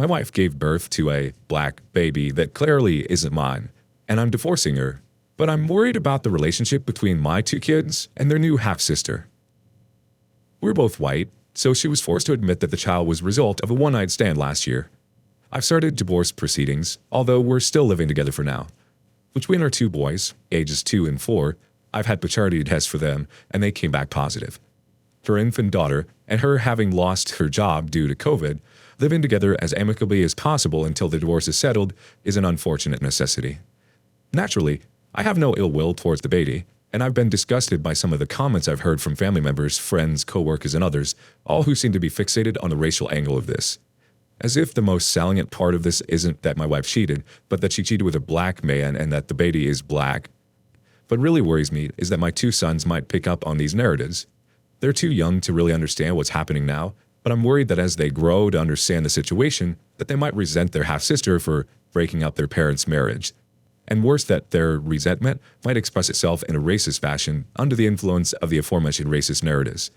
My wife gave birth to a black baby that clearly isn't mine, and I'm divorcing her. But I'm worried about the relationship between my two kids and their new half-sister. We're both white, so she was forced to admit that the child was the result of a one-night stand last year. I've started divorce proceedings, although we're still living together for now. Between our two boys, ages 2 and 4, I've had paternity tests for them, and they came back positive. Her infant daughter, and her having lost her job due to COVID, living together as amicably as possible until the divorce is settled is an unfortunate necessity. Naturally, I have no ill will towards the baby, and I've been disgusted by some of the comments I've heard from family members, friends, co-workers, and others, all who seem to be fixated on the racial angle of this. As if the most salient part of this isn't that my wife cheated, but that she cheated with a black man and that the baby is black. What really worries me is that my two sons might pick up on these narratives. They're too young to really understand what's happening now, but I'm worried that as they grow to understand the situation, that they might resent their half-sister for breaking up their parents' marriage. And worse, that their resentment might express itself in a racist fashion under the influence of the aforementioned racist narratives.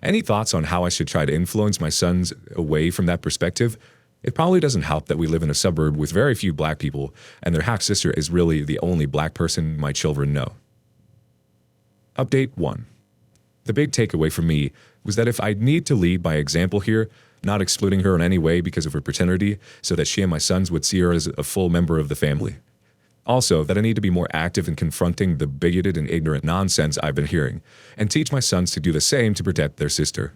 Any thoughts on how I should try to influence my sons away from that perspective? It probably doesn't help that we live in a suburb with very few black people, and their half-sister is really the only black person my children know. Update 1. The big takeaway for me was that if I'd need to lead by example here, not excluding her in any way because of her paternity, so that she and my sons would see her as a full member of the family. Also, that I need to be more active in confronting the bigoted and ignorant nonsense I've been hearing, and teach my sons to do the same to protect their sister.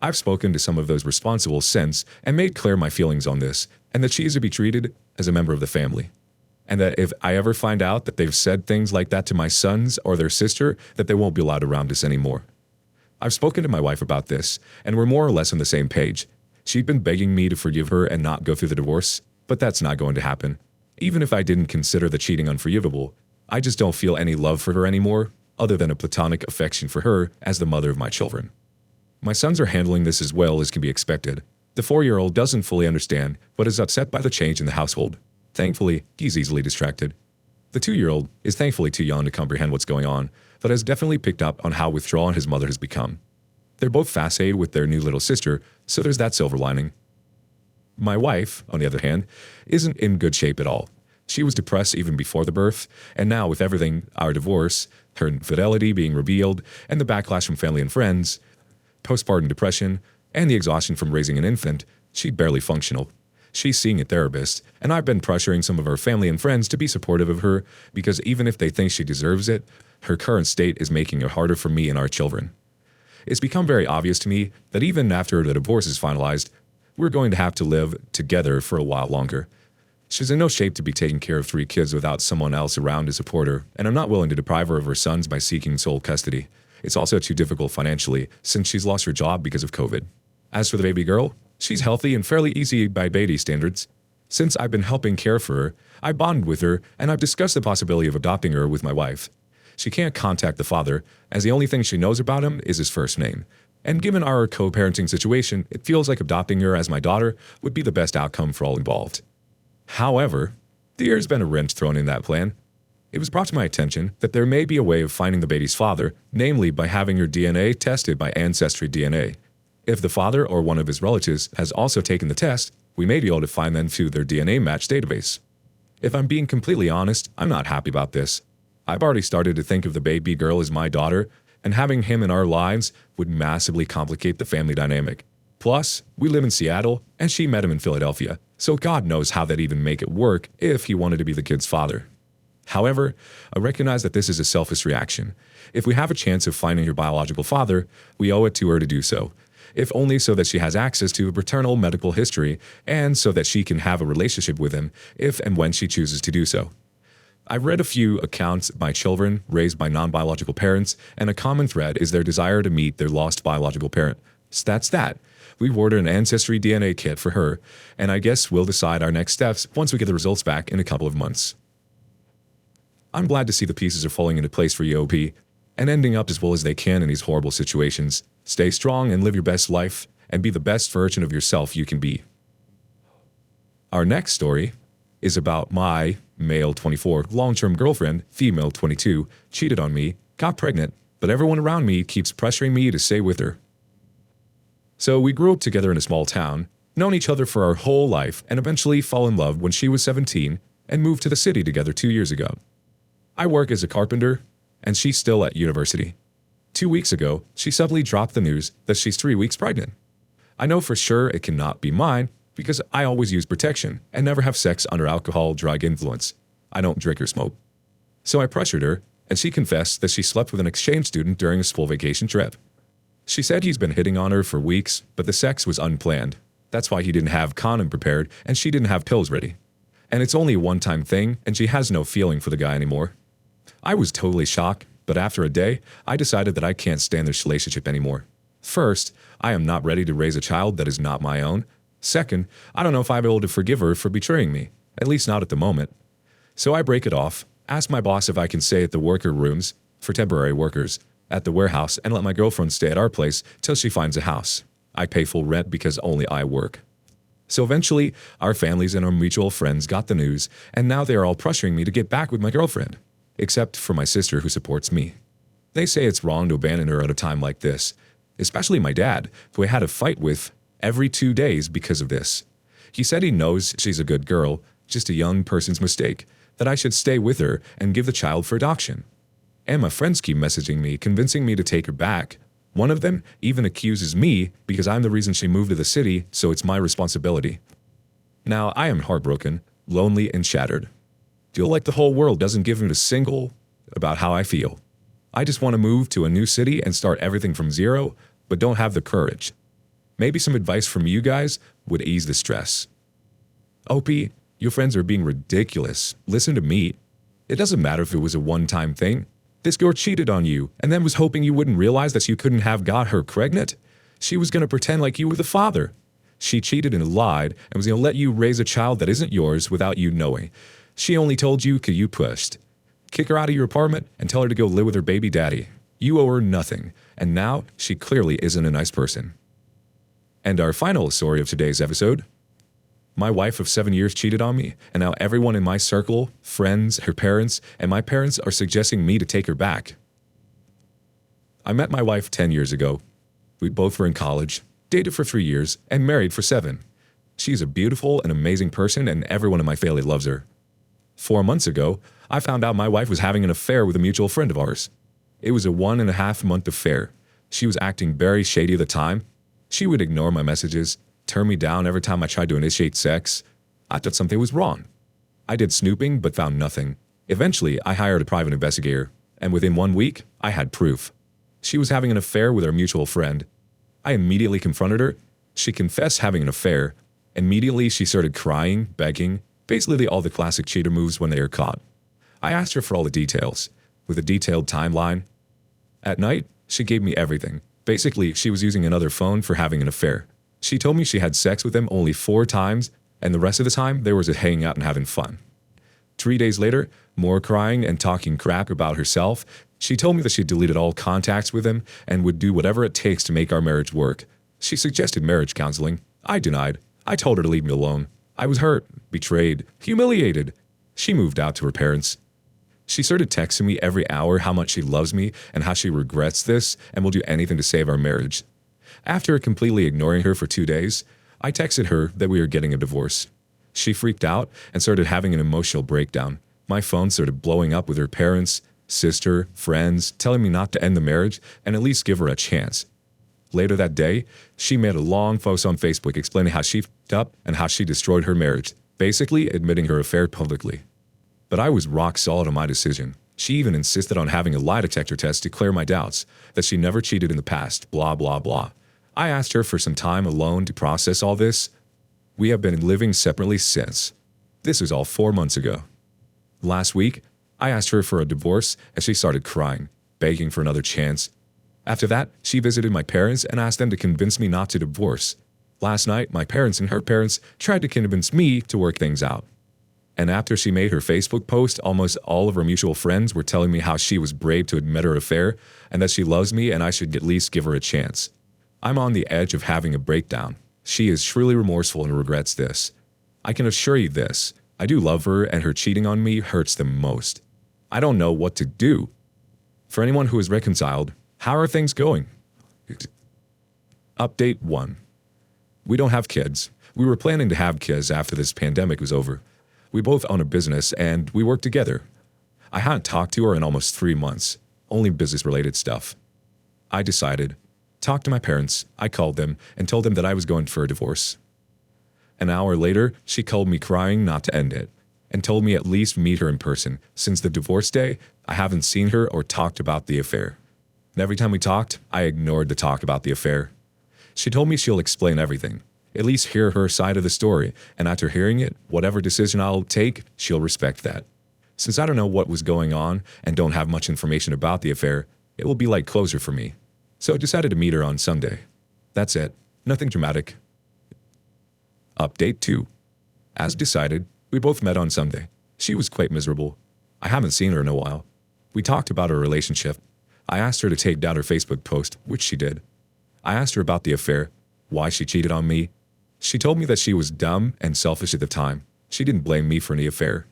I've spoken to some of those responsible since and made clear my feelings on this, and that she is to be treated as a member of the family. And that if I ever find out that they've said things like that to my sons or their sister, that they won't be allowed around us anymore. I've spoken to my wife about this, and we're more or less on the same page. She'd been begging me to forgive her and not go through the divorce, but that's not going to happen. Even if I didn't consider the cheating unforgivable, I just don't feel any love for her anymore, other than a platonic affection for her as the mother of my children. My sons are handling this as well as can be expected. The 4-year-old doesn't fully understand, but is upset by the change in the household. Thankfully, he's easily distracted. The 2-year-old is thankfully too young to comprehend what's going on, but has definitely picked up on how withdrawn his mother has become. They're both fascinated with their new little sister, so there's that silver lining. My wife, on the other hand, isn't in good shape at all. She was depressed even before the birth, and now with everything, our divorce, her infidelity being revealed, and the backlash from family and friends, postpartum depression, and the exhaustion from raising an infant, she's barely functional. She's seeing a therapist, and I've been pressuring some of her family and friends to be supportive of her because even if they think she deserves it, her current state is making it harder for me and our children. It's become very obvious to me that even after the divorce is finalized, we're going to have to live together for a while longer. She's in no shape to be taking care of 3 kids without someone else around to support her, and I'm not willing to deprive her of her sons by seeking sole custody. It's also too difficult financially since she's lost her job because of COVID. As for the baby girl, she's healthy and fairly easy by baby standards. Since I've been helping care for her, I bonded with her, and I've discussed the possibility of adopting her with my wife. She can't contact the father, as the only thing she knows about him is his first name. And given our co-parenting situation, it feels like adopting her as my daughter would be the best outcome for all involved. However, there's been a wrench thrown in that plan. It was brought to my attention that there may be a way of finding the baby's father, namely by having her DNA tested by Ancestry DNA. If the father or one of his relatives has also taken the test, we may be able to find them through their DNA match database. If I'm being completely honest, I'm not happy about this. I've already started to think of the baby girl as my daughter, and having him in our lives would massively complicate the family dynamic. Plus, we live in Seattle, and she met him in Philadelphia, so God knows how that'd even make it work if he wanted to be the kid's father. However, I recognize that this is a selfish reaction. If we have a chance of finding her biological father, we owe it to her to do so, if only so that she has access to a paternal medical history and so that she can have a relationship with him if and when she chooses to do so. I've read a few accounts by children raised by non-biological parents, and a common thread is their desire to meet their lost biological parent. So that's that. We've ordered an Ancestry DNA kit for her, and I guess we'll decide our next steps once we get the results back in a couple of months. I'm glad to see the pieces are falling into place for EOP and ending up as well as they can in these horrible situations. Stay strong and live your best life, and be the best version of yourself you can be. Our next story is about my male 24 long-term girlfriend, female 22, cheated on me, got pregnant, but everyone around me keeps pressuring me to stay with her. So we grew up together in a small town, known each other for our whole life, and eventually fell in love when she was 17 and moved to the city together 2 years ago. I work as a carpenter, and she's still at university. 2 weeks ago, she suddenly dropped the news that she's 3 weeks pregnant. I know for sure it cannot be mine because I always use protection and never have sex under alcohol drug influence. I don't drink or smoke. So I pressured her, and she confessed that she slept with an exchange student during a school vacation trip. She said he's been hitting on her for weeks, but the sex was unplanned. That's why he didn't have condom prepared and she didn't have pills ready. And it's only a one-time thing, and she has no feeling for the guy anymore. I was totally shocked, but after a day, I decided that I can't stand this relationship anymore. First, I am not ready to raise a child that is not my own. Second, I don't know if I'm able to forgive her for betraying me, at least not at the moment. So I break it off, ask my boss if I can stay at the worker rooms for temporary workers at the warehouse and let my girlfriend stay at our place till she finds a house. I pay full rent because only I work. So eventually, our families and our mutual friends got the news, and now they are all pressuring me to get back with my girlfriend, except for my sister who supports me. They say it's wrong to abandon her at a time like this, especially my dad, who I had a fight with every 2 days because of this. He said he knows she's a good girl, just a young person's mistake, that I should stay with her and give the child for adoption. And my friends keep messaging me, convincing me to take her back. One of them even accuses me because I'm the reason she moved to the city, so it's my responsibility. Now, I am heartbroken, lonely, and shattered. Feel like the whole world doesn't give me a single about how I feel. I just want to move to a new city and start everything from zero, but don't have the courage. Maybe some advice from you guys would ease the stress. Opie, your friends are being ridiculous. Listen to me. It doesn't matter if it was a one-time thing. This girl cheated on you and then was hoping you wouldn't realize that you couldn't have got her pregnant. She was going to pretend like you were the father. She cheated and lied and was going to let you raise a child that isn't yours without you knowing. She only told you 'cause you pushed. Kick her out of your apartment and tell her to go live with her baby daddy. You owe her nothing, and now she clearly isn't a nice person. And our final story of today's episode. My wife of 7 years cheated on me, and now everyone in my circle, friends, her parents, and my parents are suggesting me to take her back. I met my wife 10 years ago. We both were in college, dated for 3 years, and married for 7. She's a beautiful and amazing person, and everyone in my family loves her. 4 months ago, I found out my wife was having an affair with a mutual friend of ours. It was a 1.5-month affair. She was acting very shady at the time. She would ignore my messages, turn me down every time I tried to initiate sex. I thought something was wrong. I did snooping but found nothing. Eventually, I hired a private investigator, and within 1 week, I had proof. She was having an affair with our mutual friend. I immediately confronted her. She confessed having an affair. Immediately, she started crying, begging, basically all the classic cheater moves when they are caught. I asked her for all the details, with a detailed timeline. At night, she gave me everything. Basically, she was using another phone for having an affair. She told me she had sex with him only 4 times, and the rest of the time they were just hanging out and having fun. 3 days later, more crying and talking crap about herself, she told me that she deleted all contacts with him and would do whatever it takes to make our marriage work. She suggested marriage counseling. I denied. I told her to leave me alone. I was hurt, betrayed, humiliated. She moved out to her parents. She started texting me every hour how much she loves me and how she regrets this and will do anything to save our marriage. After completely ignoring her for 2 days, I texted her that we were getting a divorce. She freaked out and started having an emotional breakdown. My phone started blowing up with her parents, sister, friends, telling me not to end the marriage and at least give her a chance. Later that day, she made a long post on Facebook explaining how she f***ed up and how she destroyed her marriage, basically admitting her affair publicly. But I was rock solid on my decision. She even insisted on having a lie detector test to clear my doubts, that she never cheated in the past, blah, blah, blah. I asked her for some time alone to process all this. We have been living separately since. This was all 4 months ago. Last week, I asked her for a divorce and she started crying, begging for another chance. After that, she visited my parents and asked them to convince me not to divorce. Last night, my parents and her parents tried to convince me to work things out. And after she made her Facebook post, almost all of her mutual friends were telling me how she was brave to admit her affair and that she loves me and I should at least give her a chance. I'm on the edge of having a breakdown. She is truly remorseful and regrets this. I can assure you this. I do love her and her cheating on me hurts the most. I don't know what to do. For anyone who is reconciled, how are things going? Update 1. We don't have kids. We were planning to have kids after this pandemic was over. We both own a business and we work together. I hadn't talked to her in almost 3 months, only business-related stuff. I decided, talked to my parents, I called them and told them that I was going for a divorce. An hour later, she called me crying not to end it, and told me at least meet her in person. Since the divorce day, I haven't seen her or talked about the affair. And every time we talked, I ignored the talk about the affair. She told me she'll explain everything, at least hear her side of the story, and after hearing it, whatever decision I'll take, she'll respect that. Since I don't know what was going on and don't have much information about the affair, it will be like closure for me. So I decided to meet her on Sunday. That's it. Nothing dramatic. Update 2. As decided, we both met on Sunday. She was quite miserable. I haven't seen her in a while. We talked about our relationship. I asked her to take down her Facebook post, which she did. I asked her about the affair, why she cheated on me. She told me that she was dumb and selfish at the time. She didn't blame me for any affair.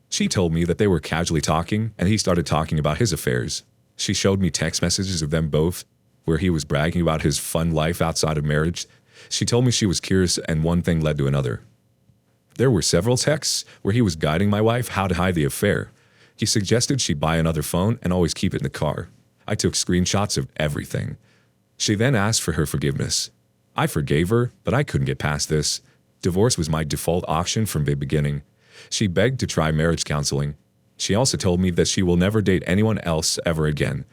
She told me that they were casually talking and he started talking about his affairs. She showed me text messages of them both, where he was bragging about his fun life outside of marriage. She told me she was curious and one thing led to another. There were several texts where he was guiding my wife how to hide the affair. He suggested she buy another phone and always keep it in the car. I took screenshots of everything. She then asked for her forgiveness. I forgave her, but I couldn't get past this. Divorce was my default option from the beginning. She begged to try marriage counseling. She also told me that she will never date anyone else ever again.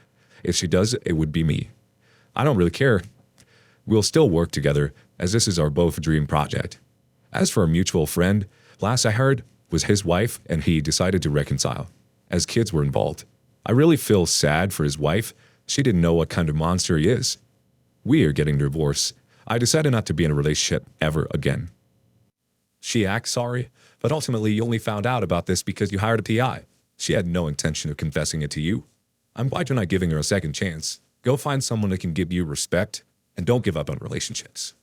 If she does, it would be me. I don't really care. We'll still work together, as this is our both dream project. As for our mutual friend, last I heard was his wife and he decided to reconcile, as kids were involved. I really feel sad for his wife. She didn't know what kind of monster he is. We are getting divorced. I decided not to be in a relationship ever again. She acts sorry, but ultimately you only found out about this because you hired a PI. She had no intention of confessing it to you. I'm glad you're not giving her a second chance. Go find someone that can give you respect and don't give up on relationships.